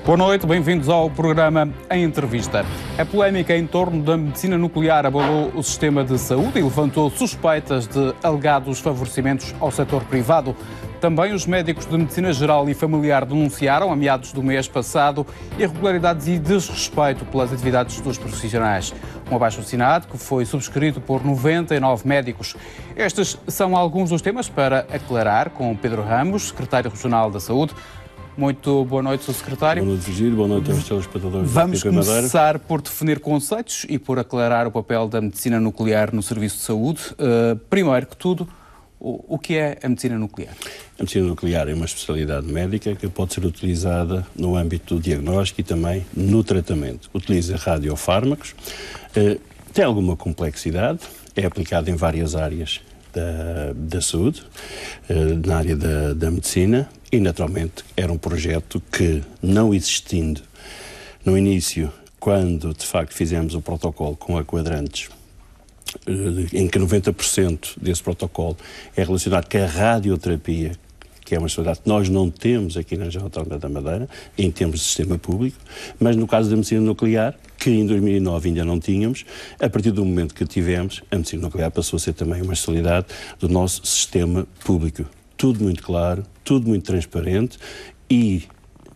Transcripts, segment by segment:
Boa noite, bem-vindos ao programa Em Entrevista. A polémica em torno da medicina nuclear abalou o sistema de saúde e levantou suspeitas de alegados favorecimentos ao setor privado. Também os médicos de medicina geral e familiar denunciaram, a meados do mês passado, irregularidades e desrespeito pelas atividades dos profissionais. Um abaixo-assinado que foi subscrito por 99 médicos. Estes são alguns dos temas para aclarar com Pedro Ramos, secretário regional da Saúde. Muito boa noite, Sr. Secretário. Boa noite, Virgílio. Boa noite aos telespectadores. Vamos começar por definir conceitos e por aclarar o papel da medicina nuclear no serviço de saúde. Primeiro que tudo, o que é a medicina nuclear? A medicina nuclear é uma especialidade médica que pode ser utilizada no âmbito do diagnóstico e também no tratamento. Utiliza radiofármacos, tem alguma complexidade, é aplicada em várias áreas da saúde, na área da medicina, e naturalmente era um projeto que, não existindo no início, quando de facto fizemos o protocolo com a Quadrantes, em que 90% desse protocolo é relacionado com a radioterapia, que é uma especialidade que nós não temos aqui na Região Autónoma da Madeira, em termos de sistema público, mas no caso da medicina nuclear, que em 2009 ainda não tínhamos, a partir do momento que tivemos, a medicina nuclear passou a ser também uma especialidade do nosso sistema público. Tudo muito claro, tudo muito transparente e,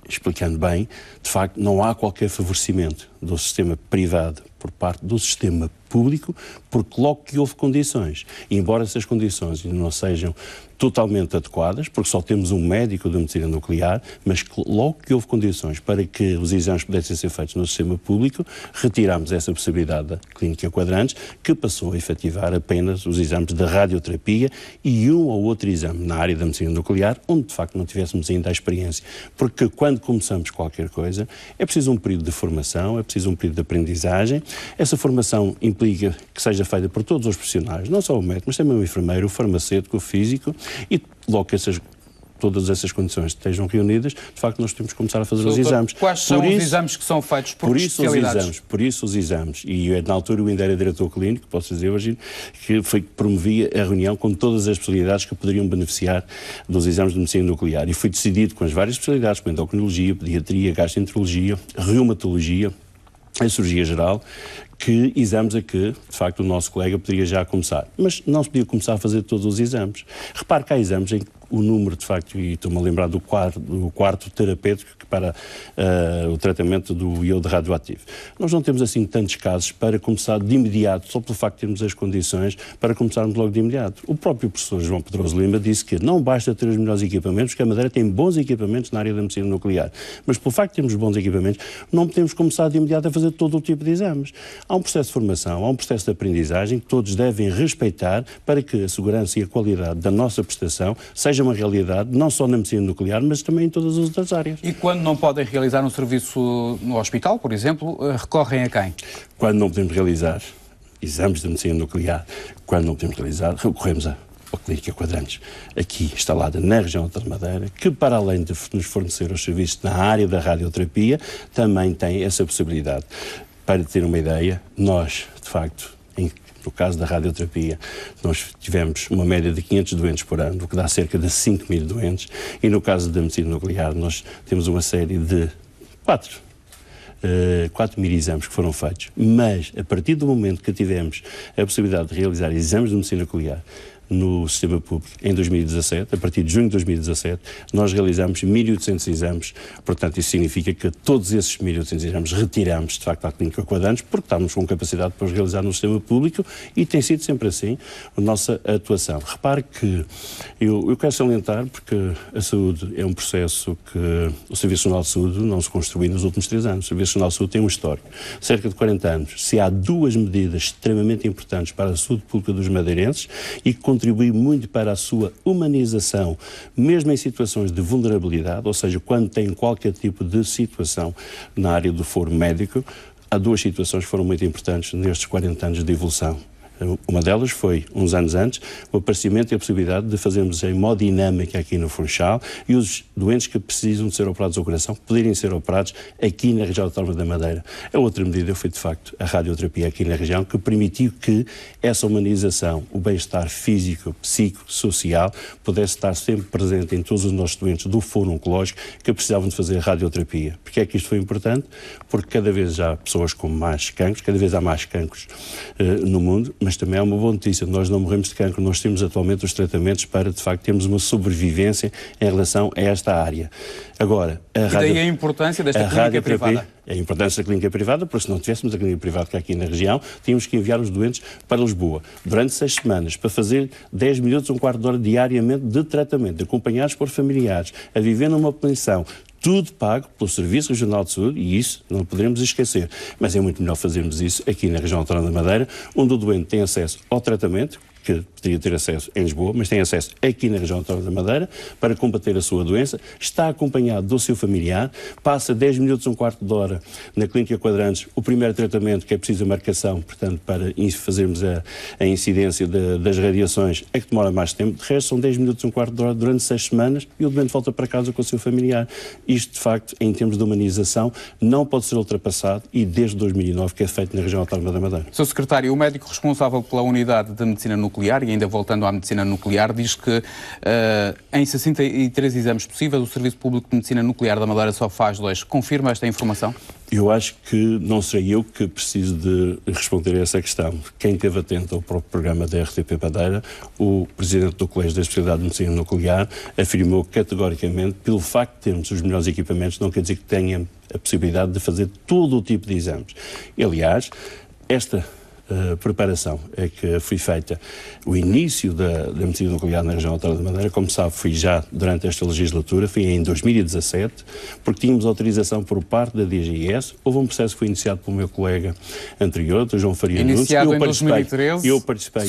explicando bem, de facto não há qualquer favorecimento do sistema privado por parte do sistema público, porque logo que houve condições, e embora essas condições não sejam totalmente adequadas, porque só temos um médico de medicina nuclear, mas logo que houve condições para que os exames pudessem ser feitos no sistema público, retirámos essa possibilidade da Clínica Quadrantes, que passou a efetivar apenas os exames da radioterapia e um ou outro exame na área da medicina nuclear, onde de facto não tivéssemos ainda a experiência. Porque quando começamos qualquer coisa, é preciso um período de formação, é preciso um período de aprendizagem. Essa formação implica que seja feita por todos os profissionais, não só o médico, mas também o enfermeiro, o farmacêutico, o físico, e logo que todas essas condições estejam reunidas, de facto nós temos que começar a fazer os exames. Quais são os exames que são feitos por especialidades? Por isso os exames, e na altura eu ainda era diretor clínico, posso dizer hoje, que promovia a reunião com todas as especialidades que poderiam beneficiar dos exames de medicina nuclear, e foi decidido com as várias especialidades, como endocrinologia, pediatria, gastroenterologia, reumatologia, a cirurgia geral, que exames a que, de facto, o nosso colega poderia já começar. Mas não se podia começar a fazer todos os exames. Repare que há exames em que o número, de facto, e estou-me a lembrar do quarto terapêutico para o tratamento do iodo radioativo. Nós não temos assim tantos casos para começar de imediato, só pelo facto de termos as condições para começarmos logo de imediato. O próprio professor João Pedroso Lima disse que não basta ter os melhores equipamentos, porque a Madeira tem bons equipamentos na área da medicina nuclear, mas pelo facto de termos bons equipamentos, não podemos começar de imediato a fazer todo o tipo de exames. Há um processo de formação, há um processo de aprendizagem que todos devem respeitar para que a segurança e a qualidade da nossa prestação seja uma realidade, não só na medicina nuclear, mas também em todas as outras áreas. E quando não podem realizar um serviço no hospital, por exemplo, recorrem a quem? Quando não podemos realizar exames de medicina nuclear, quando não podemos realizar, recorremos à Clínica Quadrantes, aqui instalada na região da Madeira, que para além de nos fornecer os serviços na área da radioterapia, também tem essa possibilidade. Para ter uma ideia, nós, de facto, no caso da radioterapia, nós tivemos uma média de 500 doentes por ano, o que dá cerca de 5.000 doentes, e no caso da medicina nuclear nós temos uma série de 4.000 exames que foram feitos, mas a partir do momento que tivemos a possibilidade de realizar exames de medicina nuclear no sistema público em 2017, a partir de junho de 2017, nós realizamos 1.800 exames, portanto isso significa que todos esses 1.800 exames retiramos de facto à Clínica Quadrantes, porque estamos com capacidade para os realizar no sistema público e tem sido sempre assim a nossa atuação. Repare que eu quero salientar, porque a saúde é um processo que o Serviço Nacional de Saúde não se construiu nos últimos 3 anos. O Serviço Nacional de Saúde tem um histórico, cerca de 40 anos. Se há 2 medidas extremamente importantes para a saúde pública dos madeirenses e que contribui muito para a sua humanização, mesmo em situações de vulnerabilidade, ou seja, quando tem qualquer tipo de situação na área do foro médico, há 2 situações que foram muito importantes nestes 40 anos de evolução Uma delas foi, uns anos antes, o aparecimento e a possibilidade de fazermos a hemodinâmica aqui no Funchal e os doentes que precisam de ser operados ao coração poderem ser operados aqui na região autónoma da Madeira. A outra medida foi, de facto, a radioterapia aqui na região, que permitiu que essa humanização, o bem-estar físico, psíquico, social, pudesse estar sempre presente em todos os nossos doentes do foro oncológico que precisavam de fazer radioterapia. Porque é que isto foi importante? Porque cada vez há pessoas com mais cancros, cada vez há mais cancros no mundo, mas também há uma boa notícia, nós não morremos de cancro, nós temos atualmente os tratamentos para, de facto, termos uma sobrevivência em relação a esta área. Agora, daí a importância desta clínica privada? A importância da clínica privada, porque se não tivéssemos a clínica privada que há aqui na região, tínhamos que enviar os doentes para Lisboa durante 6 semanas, para fazer 10 minutos, um quarto de hora diariamente de tratamento, acompanhados por familiares, a viver numa pensão, tudo pago pelo Serviço Regional de Saúde, e isso não poderemos esquecer. Mas é muito melhor fazermos isso aqui na região autónoma da Madeira, onde o doente tem acesso ao tratamento, que poderia ter acesso em Lisboa, mas tem acesso aqui na região autónoma da Madeira para combater a sua doença, está acompanhado do seu familiar, passa 10 minutos, um quarto de hora na Clínica Quadrantes, o primeiro tratamento que é preciso a marcação, portanto, para fazermos a incidência das radiações, é que demora mais tempo, de resto são 10 minutos, um quarto de hora durante 6 semanas e o doente volta para casa com o seu familiar. Isto, de facto, em termos de humanização, não pode ser ultrapassado e desde 2009 que é feito na região autónoma da Madeira. Sr. Secretário, o médico responsável pela unidade de medicina nuclear, e ainda voltando à medicina nuclear, diz que em 63 exames possíveis o Serviço Público de Medicina Nuclear da Madeira só faz 2. Confirma esta informação? Eu acho que não serei eu que preciso de responder a essa questão. Quem esteve atento ao próprio programa da RTP Madeira, o Presidente do Colégio da Especialidade de Medicina Nuclear, afirmou categoricamente, pelo facto de termos os melhores equipamentos, não quer dizer que tenha a possibilidade de fazer todo o tipo de exames. E, aliás, esta preparação é que foi feita. O início da medicina nuclear na região autónoma da Madeira, como sabe, foi já durante esta legislatura, foi em 2017, porque tínhamos autorização por parte da DGS. Houve um processo que foi iniciado pelo meu colega anterior, o João Faria Nunes. Iniciado em 2013,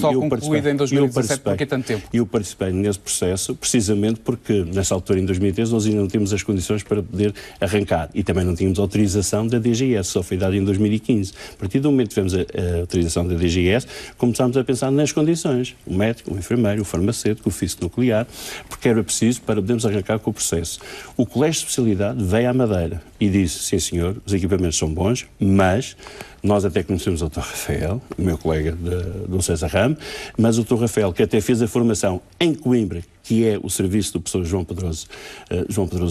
só concluído em 2017, porque tanto tempo? Eu participei nesse processo, precisamente porque, nessa altura, em 2013, nós ainda não tínhamos as condições para poder arrancar. E também não tínhamos autorização da DGS, só foi dada em 2015. A partir do momento que tivemos a autorização da DGS, começámos a pensar nas condições. O médico, o enfermeiro, o farmacêutico, o físico nuclear, porque era preciso para podermos arrancar com o processo. O Colégio de Especialidade veio à Madeira e disse, sim senhor, os equipamentos são bons, mas nós até conhecemos o Dr. Rafael, o meu colega do César Rame, mas o Dr. Rafael, que até fez a formação em Coimbra, que é o serviço do professor João Pedroso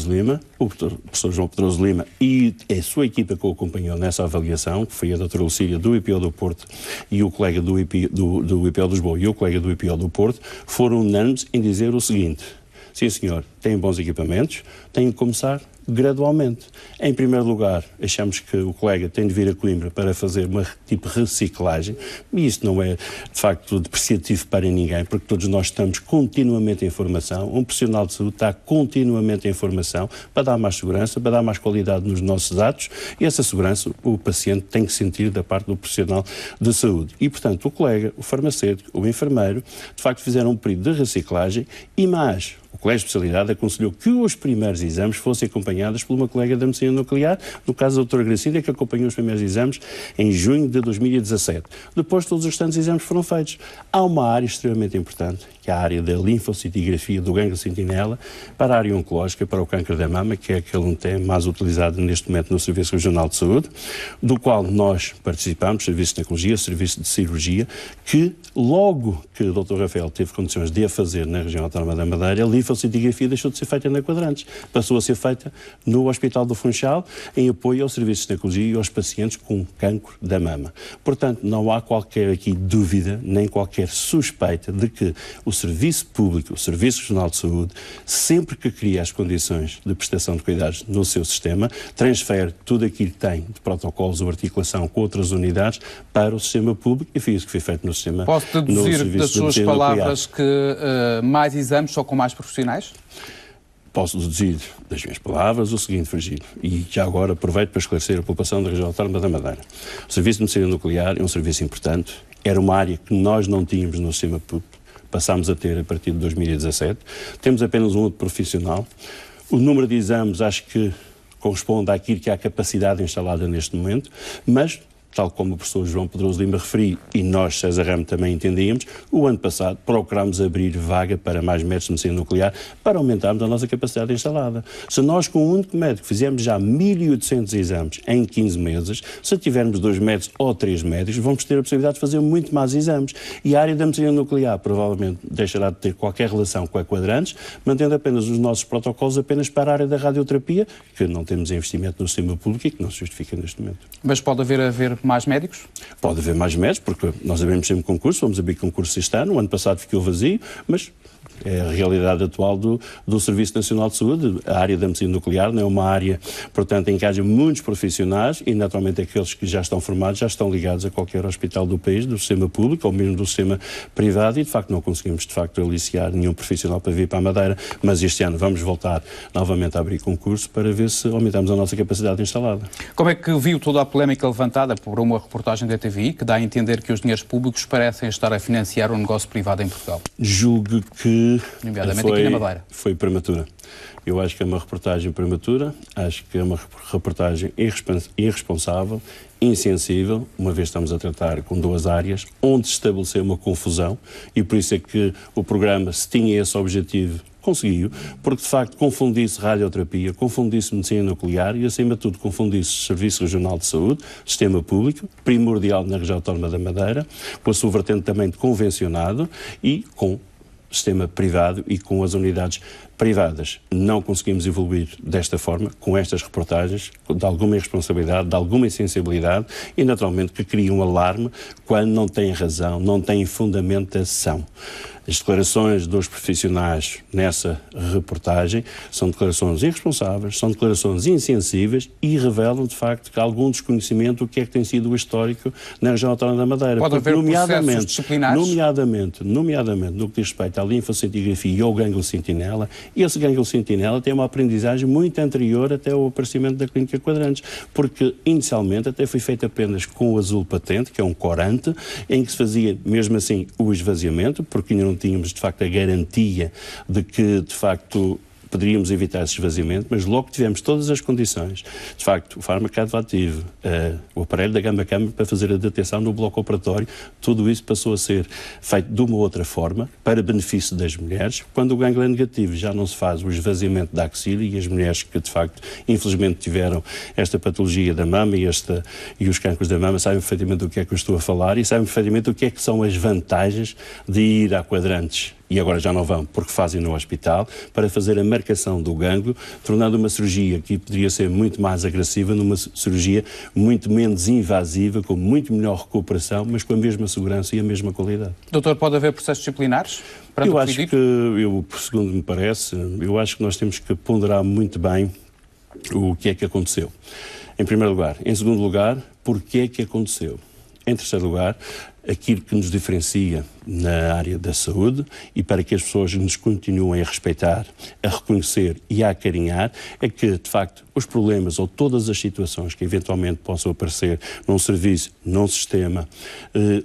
Lima, o professor João Pedroso Lima e a sua equipa que o acompanhou nessa avaliação, que foi a doutora Lucília do IPO do Porto e o colega do IPO de Lisboa e o colega do IPO do Porto, foram unânimes em dizer o seguinte: sim senhor, têm bons equipamentos, têm de começar gradualmente. Em primeiro lugar, achamos que o colega tem de vir a Coimbra para fazer uma tipo de reciclagem, e isso não é, de facto, depreciativo para ninguém, porque todos nós estamos continuamente em formação, um profissional de saúde está continuamente em formação para dar mais segurança, para dar mais qualidade nos nossos atos, e essa segurança o paciente tem que sentir da parte do profissional de saúde. E, portanto, o colega, o farmacêutico, o enfermeiro, de facto, fizeram um período de reciclagem e mais. O Colégio de Especialidade aconselhou que os primeiros exames fossem acompanhados por uma colega da medicina nuclear, no caso da doutora Gracinda, que acompanhou os primeiros exames em junho de 2017. Depois todos os restantes exames foram feitos. Há uma área extremamente importante, que é a área da linfocitografia do gânglio sentinela, para a área oncológica, para o câncer da mama, que é aquele tema mais utilizado neste momento no Serviço Regional de Saúde, do qual nós participamos, Serviço de Oncologia, Serviço de Cirurgia, que logo que o Dr. Rafael teve condições de a fazer na região autónoma da Madeira, a linfocitografia deixou de ser feita na Quadrantes, passou a ser feita no Hospital do Funchal, em apoio aos serviços de oncologia e aos pacientes com cancro da mama. Portanto, não há qualquer aqui dúvida, nem qualquer suspeita de que o Serviço Público, o Serviço Regional de Saúde, sempre que cria as condições de prestação de cuidados no seu sistema, transfere tudo aquilo que tem de protocolos ou articulação com outras unidades para o sistema público, e foi isso que foi feito no sistema. Posso deduzir das suas palavras que mais exames só com mais profissionais? Posso deduzir das minhas palavras o seguinte, Virgílio, e já agora aproveito para esclarecer a população da região autónoma da Madeira. O Serviço de Medicina Nuclear é um serviço importante, era uma área que nós não tínhamos no sistema público, passámos a ter a partir de 2017, temos apenas um outro profissional, o número de exames acho que corresponde àquilo que há capacidade instalada neste momento, mas tal como o professor João Pedroso Lima referiu, e nós, César Ramos, também entendíamos, o ano passado procurámos abrir vaga para mais médicos de medicina nuclear para aumentarmos a nossa capacidade instalada. Se nós, com um único médico, fizermos já 1.800 exames em 15 meses, se tivermos 2 médicos ou 3 médicos, vamos ter a possibilidade de fazer muito mais exames. E a área da medicina nuclear provavelmente deixará de ter qualquer relação com a Quadrantes, mantendo apenas os nossos protocolos apenas para a área da radioterapia, que não temos investimento no sistema público e que não se justifica neste momento. Mas pode haver mais médicos? Pode haver mais médicos, porque nós abrimos sempre concurso, vamos abrir concurso este ano, o ano passado ficou vazio, mas é a realidade atual do Serviço Nacional de Saúde. A área da medicina nuclear não é uma área, portanto, em que haja muitos profissionais e, naturalmente, aqueles que já estão formados já estão ligados a qualquer hospital do país, do sistema público ou mesmo do sistema privado e, de facto, não conseguimos, aliciar nenhum profissional para vir para a Madeira, mas este ano vamos voltar novamente a abrir concurso para ver se aumentamos a nossa capacidade instalada. Como é que viu toda a polémica levantada por uma reportagem da TVI que dá a entender que os dinheiros públicos parecem estar a financiar um negócio privado em Portugal? Julgo que nomeadamente aqui na Madeira. Foi prematura. Eu acho que é uma reportagem prematura, acho que é uma reportagem irresponsável, insensível, uma vez estamos a tratar com 2 áreas, onde se estabeleceu uma confusão e por isso é que o programa, se tinha esse objetivo, conseguiu, porque de facto confundisse radioterapia, confundisse medicina nuclear e acima de tudo confundisse Serviço Regional de Saúde, sistema público, primordial na região autónoma da Madeira, com a sua vertente também de convencionado e com sistema privado e com as unidades privadas. Não conseguimos evoluir desta forma, com estas reportagens, de alguma irresponsabilidade, de alguma insensibilidade e, naturalmente, que cria um alarme quando não tem razão, não tem fundamentação. As declarações dos profissionais nessa reportagem são declarações irresponsáveis, são declarações insensíveis e revelam, de facto, que há algum desconhecimento do que é que tem sido o histórico na região autónoma da Madeira. Pode haver processos disciplinares? Nomeadamente, no que diz respeito à linfocintigrafia e ao gânglio sentinela, esse gânglio sentinela tem uma aprendizagem muito anterior até ao aparecimento da clínica Quadrantes, porque inicialmente até foi feito apenas com o azul patente, que é um corante, em que se fazia mesmo assim o esvaziamento, porque ainda não tínhamos de facto a garantia de que de facto poderíamos evitar esse esvaziamento, mas logo que tivemos todas as condições, de facto, o fármaco ativo, o aparelho da gama-câmara para fazer a detecção no bloco operatório, tudo isso passou a ser feito de uma outra forma, para benefício das mulheres. Quando o gânglio é negativo, já não se faz o esvaziamento da axila e as mulheres que, de facto, infelizmente tiveram esta patologia da mama e os cancros da mama sabem perfeitamente do que é que eu estou a falar e sabem perfeitamente o que é que são as vantagens de ir a Quadrantes. E agora já não vão, porque fazem no hospital, para fazer a marcação do gânglio, tornando uma cirurgia que poderia ser muito mais agressiva, numa cirurgia muito menos invasiva, com muito melhor recuperação, mas com a mesma segurança e a mesma qualidade. Doutor, pode haver processos disciplinares? Eu acho que, segundo me parece, eu acho que nós temos que ponderar muito bem o que é que aconteceu. Em primeiro lugar. Em segundo lugar, porquê é que aconteceu? Em terceiro lugar, aquilo que nos diferencia na área da saúde e para que as pessoas nos continuem a respeitar, a reconhecer e a acarinhar, é que, de facto, os problemas ou todas as situações que eventualmente possam aparecer num serviço, num sistema,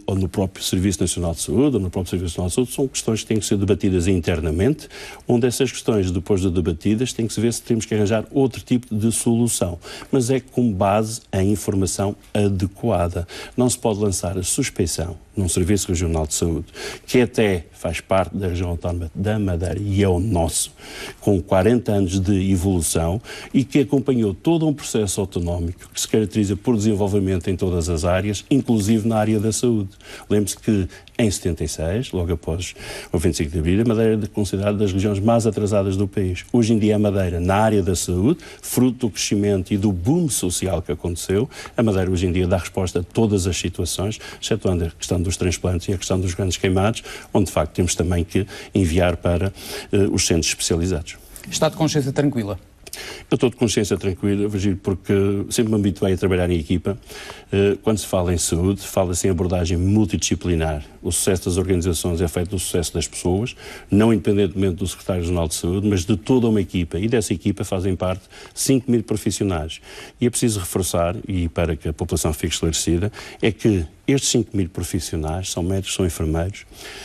ou no próprio Serviço Nacional de Saúde, ou no próprio Serviço Nacional de Saúde, são questões que têm que ser debatidas internamente, onde essas questões, depois de debatidas, tem que se ver se temos que arranjar outro tipo de solução. Mas é com base em informação adequada. Não se pode lançar a suspeição num Serviço Regional de Saúde, que até faz parte da região autónoma da Madeira e é o nosso, com 40 anos de evolução e que acompanhou todo um processo autonómico que se caracteriza por desenvolvimento em todas as áreas, inclusive na área da saúde. Lembre-se que em 76, logo após o 25 de Abril, a Madeira é considerada das regiões mais atrasadas do país. Hoje em dia a Madeira, na área da saúde, fruto do crescimento e do boom social que aconteceu, a Madeira hoje em dia dá resposta a todas as situações, excetuando a questão dos transplantes e a questão dos grandes queimados, onde de facto temos também que enviar para os centros especializados. Está de consciência tranquila? Eu estou de consciência tranquila, porque sempre me habituei a trabalhar em equipa. Quando se fala em saúde, fala-se em abordagem multidisciplinar. O sucesso das organizações é feito do sucesso das pessoas, não independentemente do Secretário-Geral de Saúde, mas de toda uma equipa. E dessa equipa fazem parte 5.000 profissionais. E é preciso reforçar, e para que a população fique esclarecida, é que Estes 5.000 profissionais são médicos, são enfermeiros,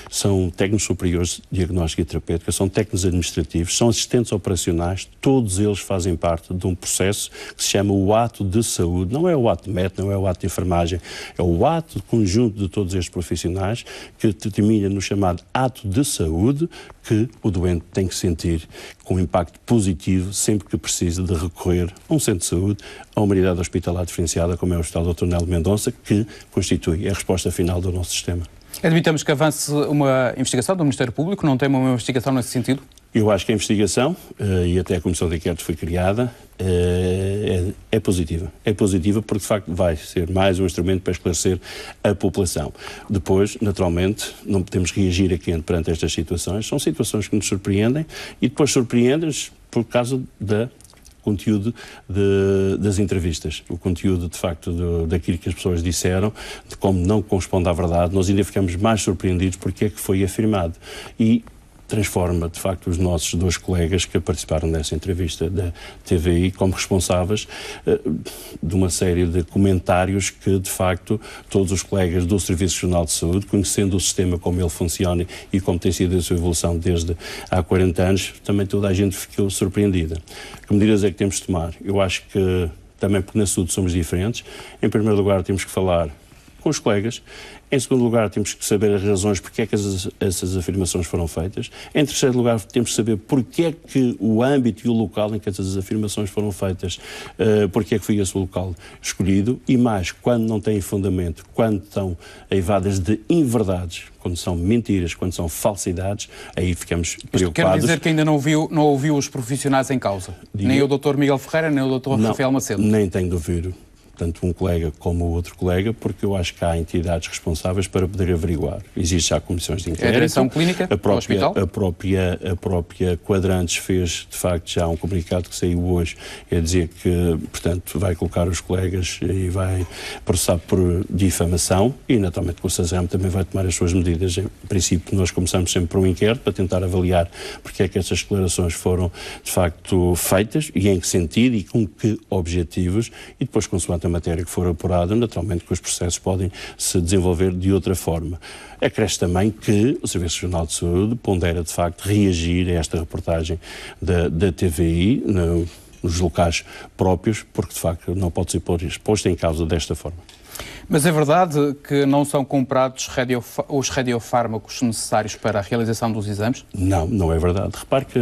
são técnicos superiores de diagnóstica e terapêutica, são técnicos administrativos, são assistentes operacionais, todos eles fazem parte de um processo que se chama o ato de saúde. Não é o ato de médico, não é o ato de enfermagem, é o ato conjunto de todos estes profissionais que termina no chamado ato de saúde, que o doente tem que sentir com um impacto positivo sempre que precisa de recorrer a um centro de saúde, a uma unidade hospitalar diferenciada, como é o Hospital Dr. Nelo Mendonça, que constitui a resposta final do nosso sistema. Admitamos que avance uma investigação do Ministério Público, não tem uma investigação nesse sentido? Eu acho que a investigação, e até a Comissão de Inquérito foi criada, é positiva. É positiva porque, de facto, vai ser mais um instrumento para esclarecer a população. Depois, naturalmente, não podemos reagir a quente perante estas situações. São situações que nos surpreendem e depois surpreendem-nos por causa da conteúdo das entrevistas, o conteúdo de facto daquilo que as pessoas disseram, de como não corresponde à verdade, nós ainda ficamos mais surpreendidos porque é que foi afirmado. E transforma, de facto, os nossos 2 colegas que participaram dessa entrevista da TVI como responsáveis de uma série de comentários que, de facto, todos os colegas do Serviço Regional de Saúde, conhecendo o sistema como ele funciona e como tem sido a sua evolução desde há 40 anos, também toda a gente ficou surpreendida. Que medidas é que temos de tomar? Eu acho que, também porque na saúde somos diferentes, em primeiro lugar temos que falar com os colegas. Em segundo lugar, temos que saber as razões porque é que essas afirmações foram feitas. Em terceiro lugar, temos que saber porque é que o âmbito e o local em que essas afirmações foram feitas, porque é que foi esse o local escolhido. E mais, quando não têm fundamento, quando estão eivadas de inverdades, quando são mentiras, quando são falsidades, aí ficamos preocupados. Isto quer dizer que ainda não ouviu os profissionais em causa? Nem o Dr. Miguel Ferreira, nem o Dr. Rafael Macedo? Nem tenho de ouvir tanto um colega como o outro colega, porque eu acho que há entidades responsáveis para poder averiguar. Existem já comissões de inquérito. A direção clínica do hospital? A própria Quadrantes fez, de facto, já um comunicado que saiu hoje, a dizer que, portanto, vai colocar os colegas e vai processar por difamação e, naturalmente, com o SASEM também vai tomar as suas medidas. Em princípio, nós começamos sempre por um inquérito para tentar avaliar porque é que essas declarações foram, de facto, feitas e em que sentido e com que objetivos e depois, consoante a matéria que for apurada, naturalmente que os processos podem se desenvolver de outra forma. Acresce também que o Serviço Regional de Saúde pondera, de facto, reagir a esta reportagem da TVI nos locais próprios, porque, de facto, não pode ser posto em causa desta forma. Mas é verdade que não são comprados os radiofármacos necessários para a realização dos exames? Não, não é verdade. Repare que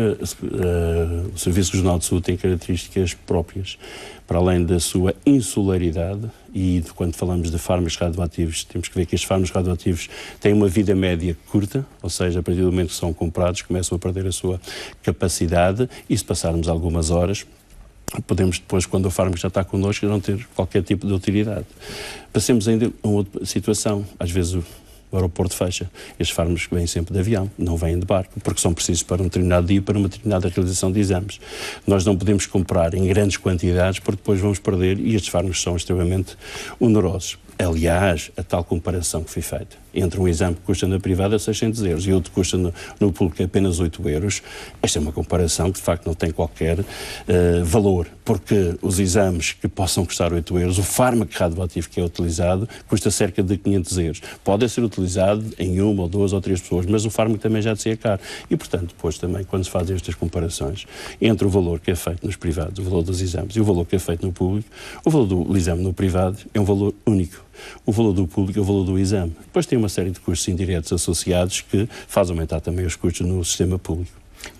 o Serviço Regional de Saúde tem características próprias. Para além da sua insularidade, e quando falamos de fármacos radioativos, temos que ver que estes fármacos radioativos têm uma vida média curta, ou seja, a partir do momento que são comprados, começam a perder a sua capacidade, e se passarmos algumas horas, podemos depois, quando o fármaco já está connosco, não ter qualquer tipo de utilidade. Passemos ainda a uma outra situação. Às vezes o aeroporto fecha. Estes fármacos vêm sempre de avião, não vêm de barco, porque são precisos para um determinado dia, para uma determinada realização de exames. Nós não podemos comprar em grandes quantidades, porque depois vamos perder, e estes fármacos são extremamente onerosos. Aliás, a tal comparação que foi feita entre um exame que custa na privada 600 euros e outro que custa no público apenas 8 euros, esta é uma comparação que de facto não tem qualquer valor, porque os exames que possam custar 8 euros, o fármaco radioativo que é utilizado custa cerca de 500 euros. Pode ser utilizado em 1 ou 2 ou 3 pessoas, mas o fármaco também já de ser caro. E, portanto, depois também, quando se fazem estas comparações entre o valor que é feito nos privados, o valor dos exames e o valor que é feito no público, o valor do exame no privado é um valor único. O valor do público é o valor do exame. Depois tem uma série de custos indiretos associados que faz aumentar também os custos no sistema público.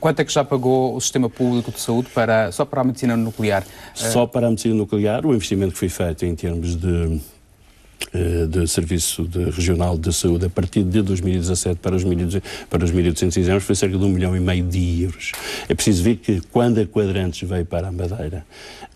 Quanto é que já pagou o Sistema Público de Saúde só para a medicina nuclear? Só para a medicina nuclear, o investimento que foi feito em termos de Serviço Regional de Saúde a partir de 2017 para os 1.800 exames foi cerca de 1,5 milhão de euros. É preciso ver que quando a Quadrantes veio para a Madeira,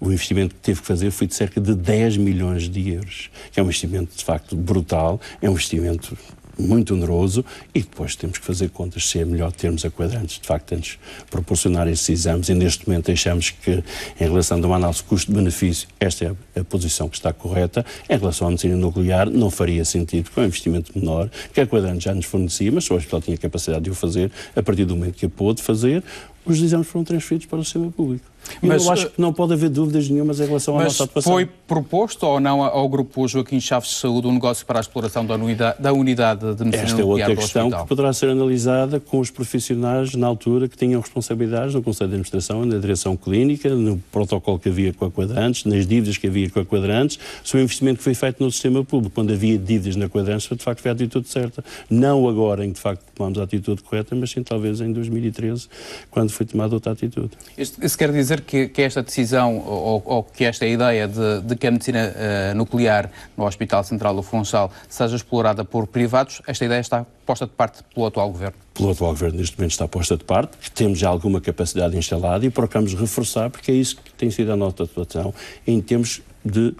o investimento que teve que fazer foi de cerca de 10 milhões de euros, que é um investimento de facto brutal, é um investimento muito oneroso, e depois temos que fazer contas se é melhor termos a Quadrantes, de facto, antes proporcionar esses exames, e neste momento achamos que, em relação a uma análise custo-benefício, esta é a posição que está correta. Em relação à medicina nuclear, não faria sentido, com um investimento menor, que a Quadrantes já nos fornecia, mas só o hospital tinha capacidade de o fazer, a partir do momento que a pôde fazer, os exames foram transferidos para o sistema público. Eu acho que não pode haver dúvidas nenhumas em relação à nossa atuação. Foi proposto ou não ao Grupo Joaquim Chaves de Saúde um negócio para a exploração da unidade de medicina nuclear do hospital? Esta é outra questão que poderá ser analisada com os profissionais na altura que tinham responsabilidades no Conselho de Administração, na direção clínica, no protocolo que havia com a Quadrantes, nas dívidas que havia com a Quadrantes, sobre o investimento que foi feito no sistema público. Quando havia dívidas na Quadrantes, de facto foi a atitude certa. Não agora em que de facto tomamos a atitude correta, mas sim talvez em 2013, quando foi tomada outra atitude. Isso quer dizer que esta decisão, ou que esta ideia de que a medicina nuclear no Hospital Central do Funchal seja explorada por privados, esta ideia está posta de parte pelo atual Governo? Pelo atual Governo, neste momento, está posta de parte, que temos já alguma capacidade instalada e procuramos reforçar, porque é isso que tem sido a nossa atuação em termos de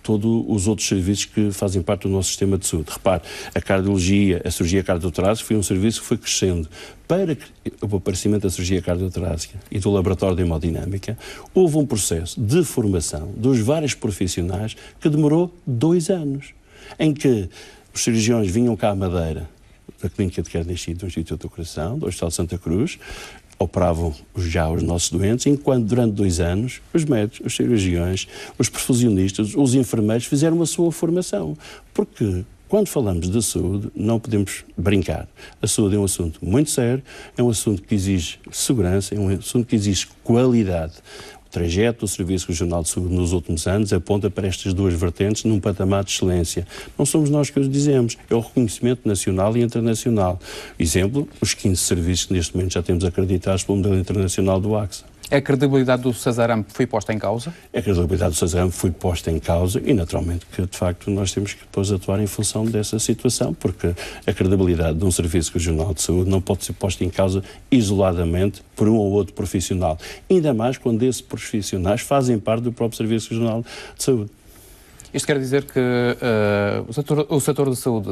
todos os outros serviços que fazem parte do nosso sistema de saúde. Repare, a cardiologia, a cirurgia cardiotorácica foi um serviço que foi crescendo. Para o aparecimento da cirurgia cardiotorácica e do laboratório de hemodinâmica, houve um processo de formação dos vários profissionais que demorou 2 anos, em que os cirurgiões vinham cá à Madeira, da Clínica de Cardiologia do Instituto do Coração, do Hospital de Santa Cruz, operavam já os nossos doentes, enquanto durante 2 anos os médicos, os cirurgiões, os perfusionistas, os enfermeiros fizeram a sua formação. Porque quando falamos de saúde não podemos brincar. A saúde é um assunto muito sério, é um assunto que exige segurança, é um assunto que exige qualidade. O trajeto do Serviço Regional de Saúde nos últimos anos aponta para estas 2 vertentes num patamar de excelência. Não somos nós que os dizemos, é o reconhecimento nacional e internacional. Exemplo, os 15 serviços que neste momento já temos acreditados pelo modelo internacional do AXA. A credibilidade do Cesarame foi posta em causa? A credibilidade do Cesarame foi posta em causa e, naturalmente, que de facto nós temos que depois atuar em função dessa situação, porque a credibilidade de um Serviço Regional de Saúde não pode ser posta em causa isoladamente por um ou outro profissional. Ainda mais quando esses profissionais fazem parte do próprio Serviço Regional de Saúde. Isto quer dizer que o setor da saúde,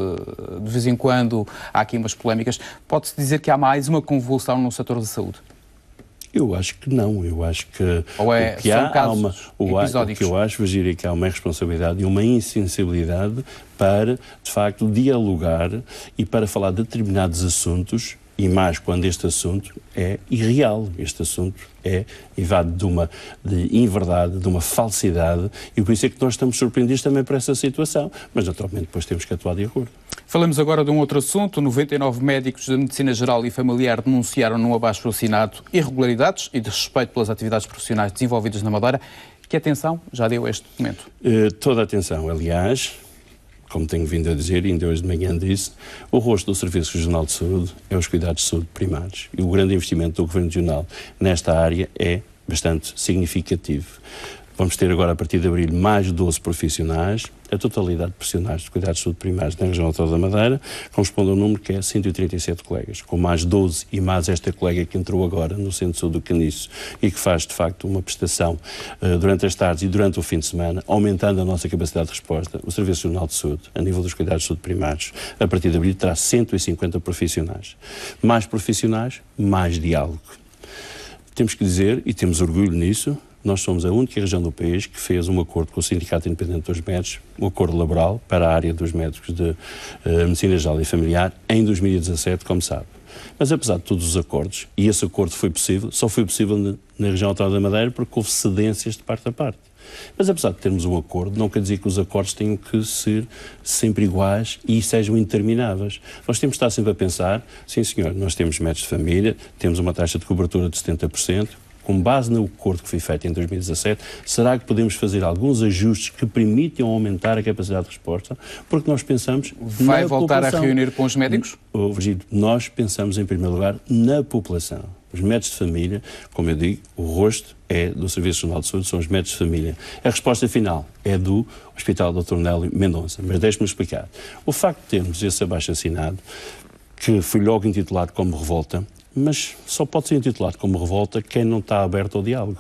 de vez em quando, há aqui umas polémicas, pode-se dizer que há mais uma convulsão no setor da saúde? Eu acho que não, eu acho que o que há uma responsabilidade e uma insensibilidade para, de facto, dialogar e para falar de determinados assuntos, e mais quando este assunto é irreal, este assunto é invade de inverdade, de uma falsidade, e por isso é que nós estamos surpreendidos também por essa situação, mas naturalmente depois temos que atuar de acordo. Falamos agora de um outro assunto. 99 médicos de Medicina Geral e Familiar denunciaram num abaixo-assinado irregularidades e desrespeito pelas atividades profissionais desenvolvidas na Madeira. Que atenção já deu a este documento? Toda a atenção, aliás, como tenho vindo a dizer, e ainda hoje de manhã disse, o rosto do Serviço Regional de Saúde é os cuidados de saúde primários. E o grande investimento do Governo Regional nesta área é bastante significativo. Vamos ter agora, a partir de abril, mais 12 profissionais. A totalidade de profissionais de cuidados de saúde primários na região autónoma da Madeira corresponde a um número que é 137 colegas, com mais 12 e mais esta colega que entrou agora no Centro de Saúde do Caniço e que faz, de facto, uma prestação durante as tardes e durante o fim de semana, aumentando a nossa capacidade de resposta. O Serviço Regional de Saúde, a nível dos cuidados de saúde primários, a partir de abril, terá 150 profissionais. Mais profissionais, mais diálogo. Temos que dizer, e temos orgulho nisso, nós somos a única região do país que fez um acordo com o Sindicato Independente dos Médicos, um acordo laboral para a área dos médicos de Medicina Geral e Familiar, em 2017, como sabe. Mas apesar de todos os acordos, e esse acordo foi possível, só foi possível na região autónoma da Madeira porque houve cedências de parte a parte. Mas apesar de termos um acordo, não quer dizer que os acordos tenham que ser sempre iguais e sejam intermináveis. Nós temos de estar sempre a pensar, sim senhor, nós temos médicos de família, temos uma taxa de cobertura de 70%, com base no acordo que foi feito em 2017, será que podemos fazer alguns ajustes que permitam aumentar a capacidade de resposta? Porque nós pensamos Vai voltar população. A reunir com os médicos? Virgílio, nós pensamos em primeiro lugar na população. Os médicos de família, como eu digo, o rosto é do Serviço Regional de Saúde, são os médicos de família. A resposta final é do Hospital Dr. Nélio Mendonça. Mas deixe-me explicar. O facto de termos esse abaixo-assinado, que foi logo intitulado como revolta, mas só pode ser intitulado como revolta quem não está aberto ao diálogo.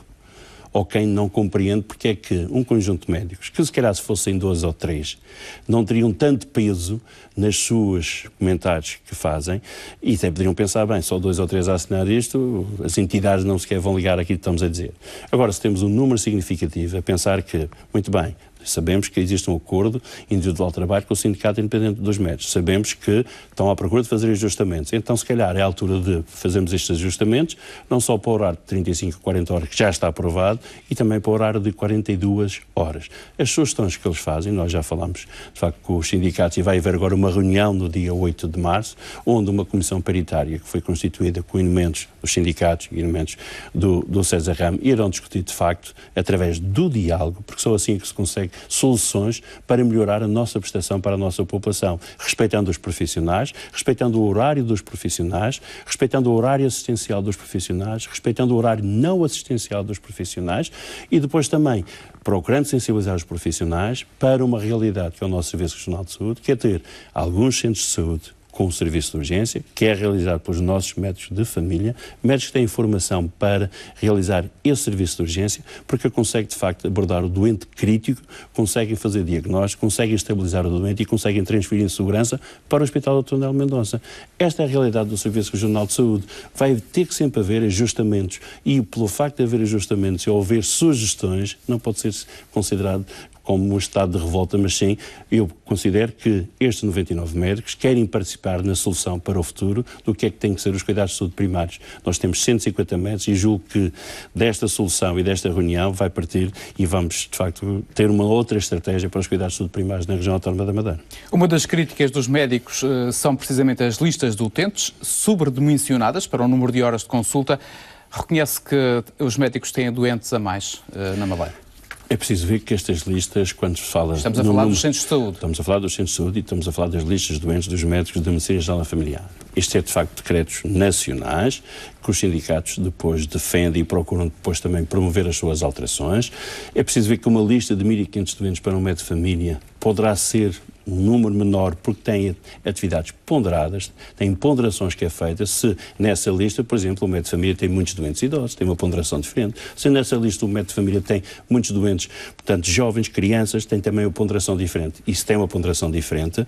Ou quem não compreende porque é que um conjunto de médicos, que se calhar se fossem 2 ou 3, não teriam tanto peso nas suas comentários que fazem, e até poderiam pensar, bem, só 2 ou 3 a assinar isto, as entidades não sequer vão ligar aquilo que estamos a dizer. Agora, se temos um número significativo a pensar que, muito bem, Sabemos que existe um acordo individual de trabalho com o Sindicato Independente dos Médicos. Sabemos que estão à procura de fazer ajustamentos. Então, se calhar, é a altura de fazermos estes ajustamentos, não só para o horário de 35 a 40 horas, que já está aprovado, e também para o horário de 42 horas. As sugestões que eles fazem, nós já falámos, de facto, com os sindicatos, e vai haver agora uma reunião no dia 8 de março, onde uma comissão paritária que foi constituída com elementos dos sindicatos e elementos do César Ramos irão discutir, de facto, através do diálogo, porque só assim que se consegue soluções para melhorar a nossa prestação para a nossa população, respeitando os profissionais, respeitando o horário dos profissionais, respeitando o horário assistencial dos profissionais, respeitando o horário não assistencial dos profissionais e depois também procurando sensibilizar os profissionais para uma realidade que é o nosso Serviço Regional de Saúde, que é ter alguns centros de saúde com o serviço de urgência, que é realizado pelos nossos médicos de família, médicos que têm formação para realizar esse serviço de urgência, porque conseguem, de facto, abordar o doente crítico, conseguem fazer diagnóstico, conseguem estabilizar o doente e conseguem transferir em segurança para o Hospital Dr. Nel Mendonça. Esta é a realidade do Serviço Regional de Saúde. Vai ter que sempre haver ajustamentos e, pelo facto de haver ajustamentos e haver sugestões, não pode ser considerado como um estado de revolta, mas sim, eu considero que estes 99 médicos querem participar na solução para o futuro do que é que tem que ser os cuidados de saúde primários. Nós temos 150 médicos e julgo que desta solução e desta reunião vai partir e vamos, de facto, ter uma outra estratégia para os cuidados de saúde primários na região autónoma da Madeira. Uma das críticas dos médicos são precisamente as listas de utentes sobredimensionadas para o número de horas de consulta. Reconhece que os médicos têm doentes a mais na Madeira? É preciso ver que estas listas, quando se fala... Estamos a falar dos centros de saúde. Estamos a falar dos centros de saúde e estamos a falar das listas de doentes dos médicos da Medicina Geral e Familiar. Isto é, de facto, decretos nacionais que os sindicatos depois defendem e procuram depois também promover as suas alterações. É preciso ver que uma lista de 1.500 doentes para um médico de família poderá ser um número menor porque tem atividades ponderadas, tem ponderações que é feita. Se nessa lista, por exemplo, o médico de família tem muitos doentes idosos, tem uma ponderação diferente. Se nessa lista o médico de família tem muitos doentes, portanto, jovens, crianças, tem também uma ponderação diferente. E se tem uma ponderação diferente,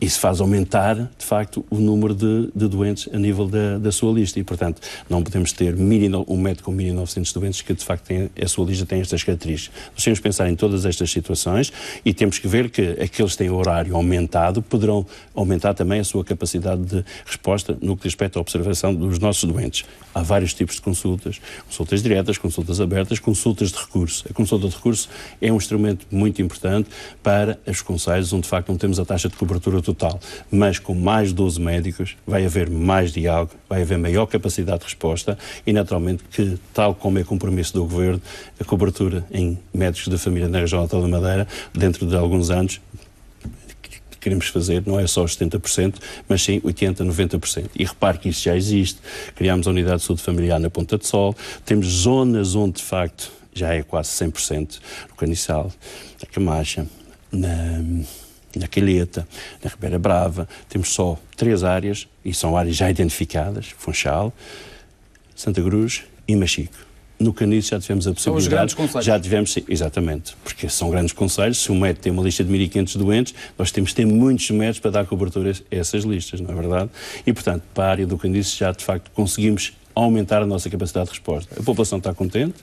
isso faz aumentar, de facto, o número de doentes a nível da sua lista e, portanto, não podemos ter um médico com 1.900 doentes que, de facto, a sua lista tem estas características. Nós temos que pensar em todas estas situações e temos que ver que aqueles que têm horário aumentado poderão aumentar também a sua capacidade de resposta no que diz respeito à observação dos nossos doentes. Há vários tipos de consultas diretas, consultas abertas, consultas de recurso. A consulta de recurso é um instrumento muito importante para os concelhos onde, de facto, não temos a taxa de cobertura total, mas com mais 12 médicos vai haver mais diálogo, vai haver maior capacidade de resposta e naturalmente que, tal como é compromisso do Governo, a cobertura em médicos de família na região autónoma da Madeira, dentro de alguns anos, queremos fazer, não é só os 70%, mas sim 80%, 90%. E repare que isso já existe. Criámos a unidade de saúde familiar na Ponta de Sol, temos zonas onde, de facto, já é quase 100%, no Caniçal, na Camacha, na Calheta, na Ribeira Brava, temos só 3 áreas, e são áreas já identificadas, Funchal, Santa Cruz e Machico. No Caniço já tivemos a possibilidade... São os grandes concelhos. Já tivemos, sim, exatamente, porque são grandes concelhos. Se um médico tem uma lista de 1.500 doentes, nós temos de ter muitos médicos para dar cobertura a essas listas, não é verdade? E, portanto, para a área do Caniço já, de facto, conseguimos aumentar a nossa capacidade de resposta. A população está contente,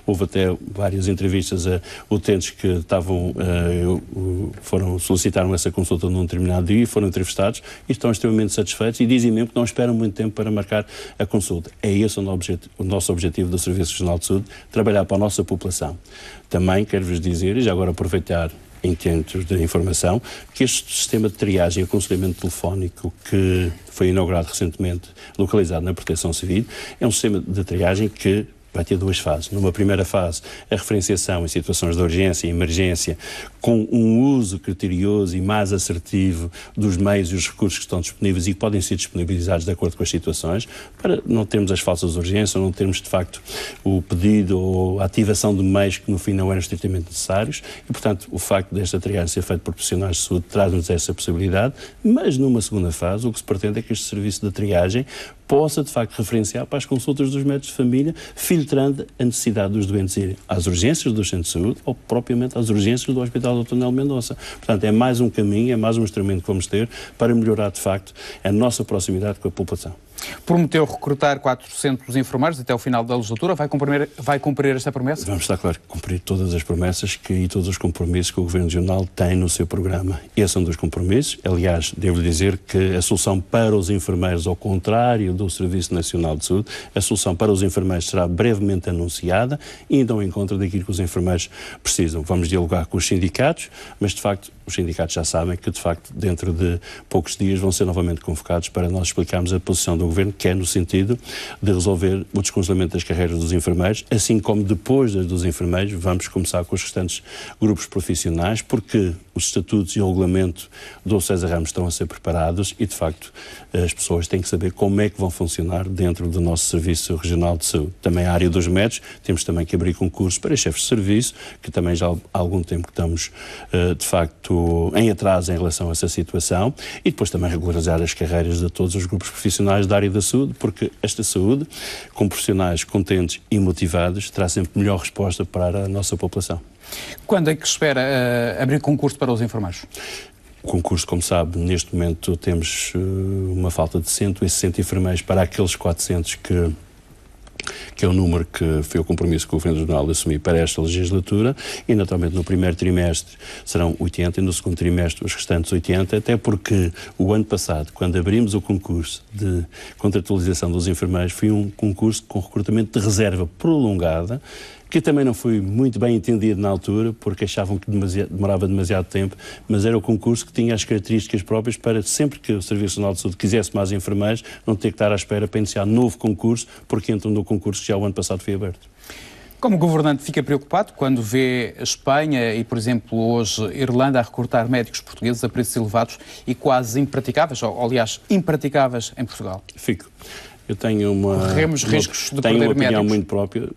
houve até várias entrevistas a utentes que solicitaram essa consulta num determinado dia e foram entrevistados e estão extremamente satisfeitos e dizem mesmo que não esperam muito tempo para marcar a consulta. É esse o nosso objetivo do Serviço Regional de Saúde, trabalhar para a nossa população. Também quero-vos dizer, e já agora aproveitar em termos de informação, que este sistema de triagem e aconselhamento telefónico que foi inaugurado recentemente, localizado na Proteção Civil, é um sistema de triagem que vai ter 2 fases. Numa primeira fase, a referenciação em situações de urgência e emergência, com um uso criterioso e mais assertivo dos meios e os recursos que estão disponíveis e que podem ser disponibilizados de acordo com as situações, para não termos as falsas urgências, não termos, de facto, o pedido ou a ativação de meios que, no fim, não eram estritamente necessários. E, portanto, o facto desta triagem ser feita por profissionais de saúde traz-nos essa possibilidade, mas numa segunda fase, o que se pretende é que este serviço de triagem possa, de facto, referenciar para as consultas dos médicos de família, filtrando a necessidade dos doentes irem às urgências dos centros de saúde ou propriamente às urgências do Hospital Dr. Nel Mendonça. Portanto, é mais um caminho, é mais um instrumento que vamos ter para melhorar, de facto, a nossa proximidade com a população. Prometeu recrutar 400 enfermeiros até o final da legislatura. Vai cumprir esta promessa? Vamos estar, claro, cumprir todas as promessas e todos os compromissos que o Governo Regional tem no seu programa. Esse é um dos compromissos. Aliás, devo dizer que a solução para os enfermeiros, ao contrário do Serviço Nacional de Saúde, a solução para os enfermeiros será brevemente anunciada e indo ao encontro daquilo que os enfermeiros precisam. Vamos dialogar com os sindicatos, mas de facto os sindicatos já sabem que de facto dentro de poucos dias vão ser novamente convocados para nós explicarmos a posição do Governo, que é no sentido de resolver o descongelamento das carreiras dos enfermeiros, assim como depois das dos enfermeiros vamos começar com os restantes grupos profissionais, porque os estatutos e o regulamento do César Ramos estão a ser preparados e de facto as pessoas têm que saber como é que vão funcionar dentro do nosso Serviço Regional de Saúde. Também a área dos médicos, temos também que abrir concurso para chefes de serviço, que também já há algum tempo que estamos de facto em atraso em relação a essa situação, e depois também regularizar as carreiras de todos os grupos profissionais da área da saúde, porque esta saúde, com profissionais contentes e motivados, terá sempre melhor resposta para a nossa população. Quando é que espera abrir concurso para os enfermeiros? O concurso, como sabe, neste momento temos uma falta de 160 enfermeiros para aqueles 400 que é o número que foi o compromisso que o Governo Regional assumir para esta legislatura, e naturalmente no primeiro trimestre serão 80 e no segundo trimestre os restantes 80, até porque o ano passado, quando abrimos o concurso de contratualização dos enfermeiros, foi um concurso com recrutamento de reserva prolongada, que também não foi muito bem entendido na altura, porque achavam que demorava demasiado tempo, mas era o concurso que tinha as características próprias para, sempre que o Serviço Nacional de Saúde quisesse mais enfermeiros, não ter que estar à espera para iniciar novo concurso, porque entram no concurso que já o ano passado foi aberto. Como governante fica preocupado quando vê a Espanha e, por exemplo, hoje Irlanda a recrutar médicos portugueses a preços elevados e quase impraticáveis, ou aliás, impraticáveis em Portugal? Fico. Eu tenho uma opinião muito própria.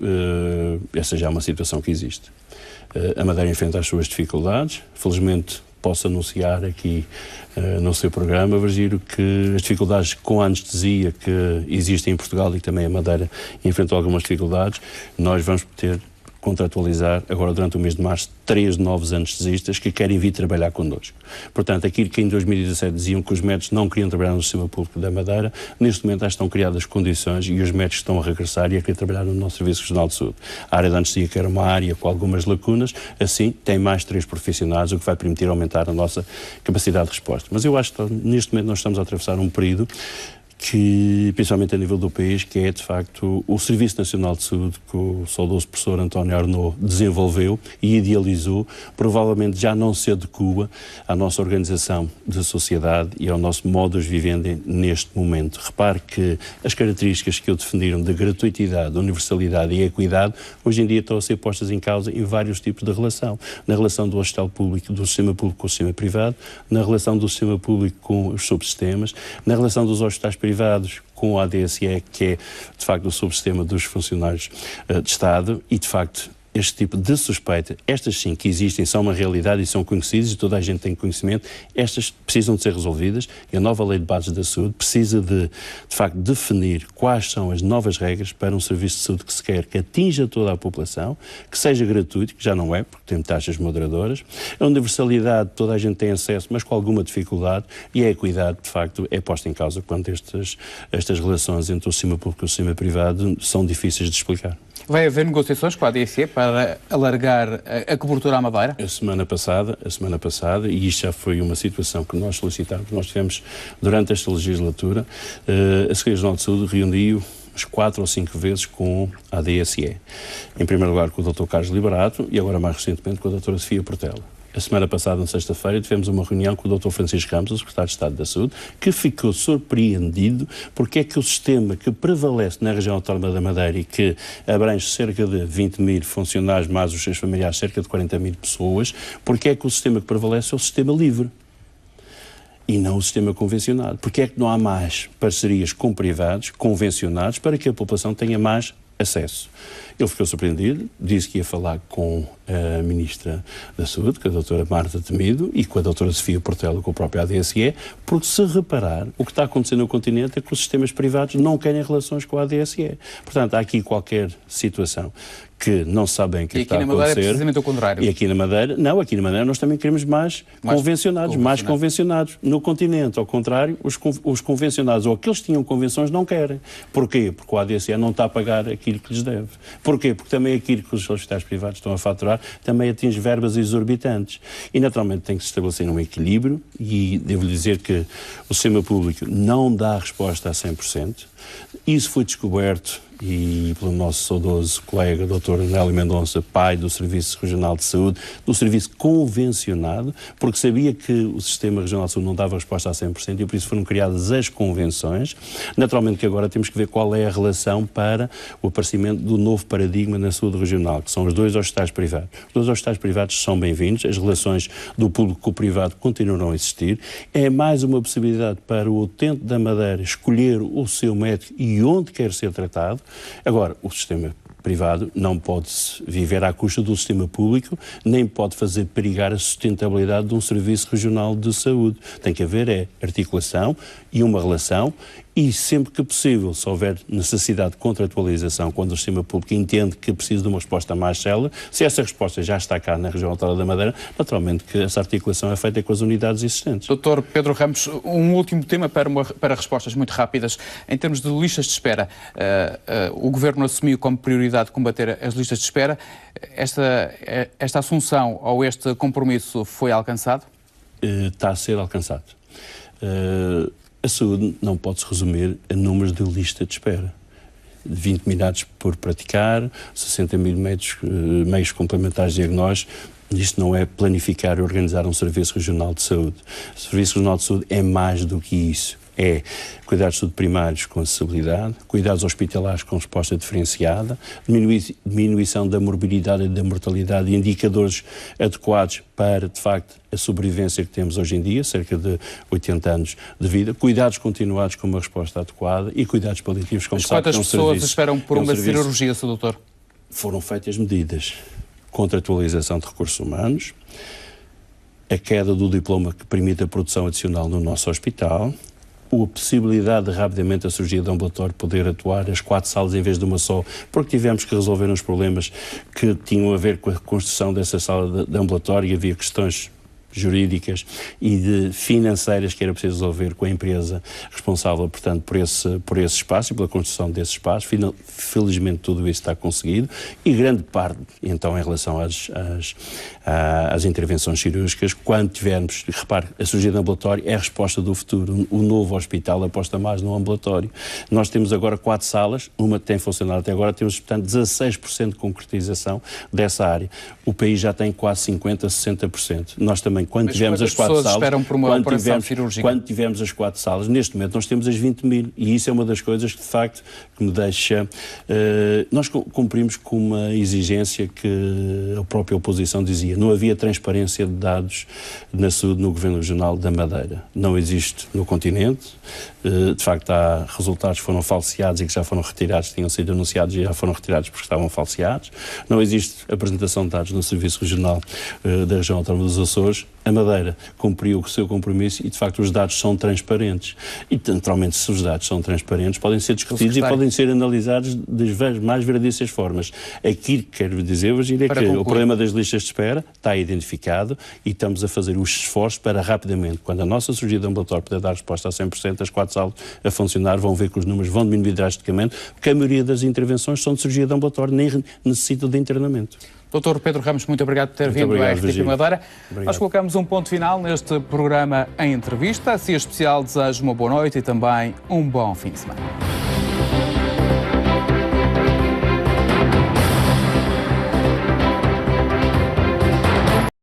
Essa já é uma situação que existe. A Madeira enfrenta as suas dificuldades. Felizmente posso anunciar aqui no seu programa, Virgílio, que as dificuldades com a anestesia que existem em Portugal e também a Madeira enfrentou algumas dificuldades. Nós vamos ter contratualizar, agora durante o mês de março, 3 novos anestesistas que querem vir trabalhar connosco. Portanto, aquilo que em 2017 diziam que os médicos não queriam trabalhar no sistema público da Madeira, neste momento já estão criadas condições e os médicos estão a regressar e a querer trabalhar no nosso Serviço Regional de Saúde. A área da anestesia, que era uma área com algumas lacunas, assim tem mais 3 profissionais, o que vai permitir aumentar a nossa capacidade de resposta. Mas eu acho que neste momento nós estamos a atravessar um período que, principalmente a nível do país, que é de facto o Serviço Nacional de Saúde que o saudoso professor António Arnaud desenvolveu e idealizou, provavelmente já não se adequa à nossa organização de sociedade e ao nosso modus vivendi neste momento. Repare que as características que eu defendiram de gratuitidade, universalidade e equidade, hoje em dia estão a ser postas em causa em vários tipos de relação. Na relação do hospital público, do sistema público com o sistema privado, na relação do sistema público com os subsistemas, na relação dos hospitais privados com a ADSE, que é, de facto, o subsistema dos funcionários de Estado, e, de facto, este tipo de suspeita, estas sim que existem, são uma realidade e são conhecidas e toda a gente tem conhecimento, estas precisam de ser resolvidas e a nova Lei de Bases da Saúde precisa de facto, definir quais são as novas regras para um serviço de saúde que se quer que atinja toda a população, que seja gratuito, que já não é, porque tem taxas moderadoras, a universalidade, toda a gente tem acesso, mas com alguma dificuldade, e a equidade, de facto, é posta em causa quando estas relações entre o sistema público e o sistema privado são difíceis de explicar. Vai haver negociações com a ADSE para alargar a cobertura à Madeira? A semana passada, e isto já foi uma situação que nós solicitámos, nós tivemos durante esta legislatura, a Secretaria-Geral de Saúde reuniu 4 ou 5 vezes com a ADSE. Em primeiro lugar com o Dr. Carlos Liberato e agora mais recentemente com a Dra. Sofia Portela. A semana passada, na sexta-feira, tivemos uma reunião com o Dr. Francisco Ramos, o Secretário de Estado da Saúde, que ficou surpreendido porque é que o sistema que prevalece na região autónoma da Madeira e que abrange cerca de 20 mil funcionários, mais os seus familiares, cerca de 40 mil pessoas, porque é que o sistema que prevalece é o sistema livre e não o sistema convencionado? Porque é que não há mais parcerias com privados, convencionados, para que a população tenha mais acesso? Ele ficou surpreendido, disse que ia falar com a Ministra da Saúde, com a doutora Marta Temido, e com a doutora Sofia Portela, com o próprio ADSE, porque se reparar, o que está acontecendo no continente é que os sistemas privados não querem relações com a ADSE. Portanto, há aqui qualquer situação que não sabem o que está a acontecer. E aqui na Madeira é precisamente o contrário. E aqui na Madeira, não, aqui na Madeira nós também queremos mais convencionados. No continente, ao contrário, os convencionados, ou aqueles que tinham convenções, não querem. Porquê? Porque o ADSE não está a pagar aquilo que lhes deve. Porquê? Porque também aquilo que os hospitais privados estão a faturar também atinge verbas exorbitantes. E, naturalmente, tem que se estabelecer um equilíbrio, e devo dizer que o sistema público não dá resposta a 100%. Isso foi descoberto e pelo nosso saudoso colega Dr. Nélio Mendonça, pai do Serviço Regional de Saúde, do serviço convencionado, porque sabia que o Sistema Regional de Saúde não dava resposta a 100% e por isso foram criadas as convenções. Naturalmente que agora temos que ver qual é a relação para o aparecimento do novo paradigma na saúde regional, que são os 2 hospitais privados. Os 2 hospitais privados são bem-vindos, as relações do público com o privado continuarão a existir. É mais uma possibilidade para o utente da Madeira escolher o seu médico e onde quer ser tratado. Agora, o sistema privado não pode viver à custa do sistema público, nem pode fazer perigar a sustentabilidade de um serviço regional de saúde. Tem que haver articulação e uma relação, e sempre que possível, se houver necessidade de contratualização, quando o sistema público entende que precisa de uma resposta mais célere, se essa resposta já está cá na região autónoma da Madeira, naturalmente que essa articulação é feita com as unidades existentes. Dr. Pedro Ramos, um último tema para respostas muito rápidas. Em termos de listas de espera, o Governo assumiu como prioridade combater as listas de espera. Esta assunção ou este compromisso foi alcançado? Está a ser alcançado. A saúde não pode-se resumir a números de lista de espera. 20 minutos por praticar, 60 mil meios complementares de diagnóstico. Isto não é planificar e organizar um serviço regional de saúde. O serviço regional de saúde é mais do que isso. É cuidados de saúde primários com acessibilidade, cuidados hospitalares com resposta diferenciada, diminuição da morbilidade e da mortalidade e indicadores adequados para, de facto, a sobrevivência que temos hoje em dia, cerca de 80 anos de vida, cuidados continuados com uma resposta adequada e cuidados paliativos, como sabe, quantas pessoas esperam por uma cirurgia, Sr. Doutor? Foram feitas medidas. Contratualização de recursos humanos, a queda do diploma que permite a produção adicional no nosso hospital, a possibilidade de rapidamente a cirurgia de ambulatório poder atuar as 4 salas em vez de uma só, porque tivemos que resolver uns problemas que tinham a ver com a construção dessa sala de ambulatório e havia questões jurídicas e financeiras que era preciso resolver com a empresa responsável, portanto, por esse espaço e pela construção desse espaço. Felizmente tudo isso está conseguido e grande parte, então, em relação às intervenções cirúrgicas, quando tivermos, repare, a cirurgia de ambulatório é a resposta do futuro. O novo hospital aposta mais no ambulatório. Nós temos agora 4 salas, uma tem funcionado até agora, temos, portanto, 16% de concretização dessa área. O país já tem quase 50%, 60%. Nós também, quando tivemos as 4 salas, esperam por uma operação cirúrgica? Quando tivemos as 4 salas, neste momento nós temos as 20 mil e isso é uma das coisas que, de facto, que me deixa... nós cumprimos com uma exigência que a própria oposição dizia. Não havia transparência de dados na saúde no Governo Regional da Madeira. Não existe no continente. De facto, há resultados que foram falseados e que já foram retirados, tinham sido anunciados e já foram retirados porque estavam falseados. Não existe apresentação de dados no Serviço Regional da Região Autónoma dos Açores. A Madeira cumpriu o seu compromisso e, de facto, os dados são transparentes. E, naturalmente, se os dados são transparentes, podem ser discutidos e podem ser analisados das mais variedíssimas formas. Aquilo que quero dizer hoje é que o problema das listas de espera está identificado e estamos a fazer os esforços para rapidamente, quando a nossa cirurgia de ambulatório puder dar resposta a 100%, as 4 salas a funcionar, vão ver que os números vão diminuir drasticamente, porque a maioria das intervenções são de cirurgia de ambulatório, nem necessitam de internamento. Dr. Pedro Ramos, muito obrigado por ter vindo à RTP Madeira. Nós colocamos um ponto final neste programa em entrevista. Se é especial, desejo uma boa noite e também um bom fim de semana.